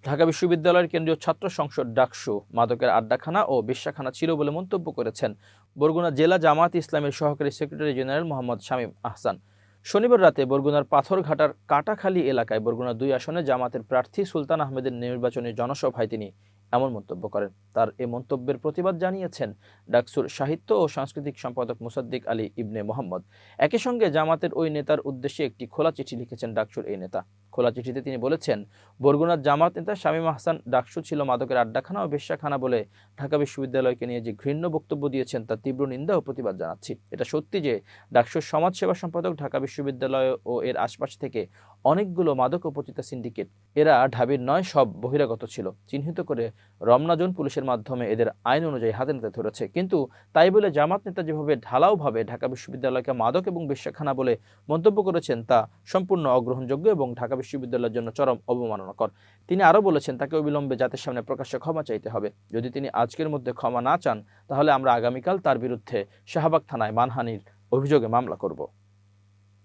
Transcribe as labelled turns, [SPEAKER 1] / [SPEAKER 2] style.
[SPEAKER 1] ঢাকা বিশ্ববিদ্যালয়ের কেন্দ্রীয় ছাত্র সংসদ ডাকসু মাদকের আড্ডাখানা ও বেশ্যাখানা ছিল বলে মন্তব্য করেছেন বরগুনা জেলা জামায়াত ইসলামের সহকারী সেক্রেটারি জেনারেল মোহাম্মদ শামীম আহসান। শনিবার রাতে বরগুনার পাথরঘাটার কাটাখালী এলাকায় বরগুনা ২ আসনে জামাতের প্রার্থী সুলতান আহমেদের নির্বাচনী জনসভায় তিনি এমন মন্তব্য করেন। তার এ মন্তব্যের প্রতিবাদ জানিয়েছেন ডাকসুর সাহিত্য ও সাংস্কৃতিক সম্পাদক মুসাদ্দিক আলী ইবনে মোহাম্মদ। একই সঙ্গে জামাতের ওই নেতার উদ্দেশ্যে একটি খোলা চিঠি লিখেছেন ডাকসুর এই নেতা। খোলা চিঠিতে তিনি বলেছেন, বরগুনার জামাত নেতা শামীম আহসান ডাকসু ছিল মাদকের আড্ডাখানা ও বেশ্যাখানা বলে ঢাকা বিশ্ববিদ্যালয়কে নিয়ে যে ঘৃণ্য বক্তব্য দিয়েছেন তার তীব্র নিন্দা ও প্রতিবাদ জানাচ্ছি। এটা সত্যি যে ডাকসুর সমাজসেবা সম্পাদক ঢাকা বিশ্ববিদ্যালয় ও এর আশপাশ থেকে অনেকগুলো মাদক ও পতিতা সিন্ডিকেট, এরা ঢাবির নয়, সব বহিরাগত ছিল। চিহ্নিত করে রমনাজন পুলিশের মাধ্যমে এদের আইন অনুযায়ী হাতে নাতে ধরেছে। কিন্তু তাই বলে জামাত নেতা যেভাবে ঢালাওভাবে ঢাকা বিশ্ববিদ্যালয়কে মাদক এবং বেশ্যাখানা বলে মন্তব্য করেছেন তা সম্পূর্ণ অগ্রহণযোগ্য এবং ঢাকা বিশ্ববিদ্যালয়ের জন্য চরম অবমাননাকর। তিনি আরও বলেছেন, তাকে অবিলম্বে জাতির সামনে প্রকাশ্যে ক্ষমা চাইতে হবে। যদি তিনি আজকের মধ্যে ক্ষমা না চান তাহলে আমরা আগামীকাল তার বিরুদ্ধে শাহবাগ থানায় মানহানির অভিযোগে মামলা করব।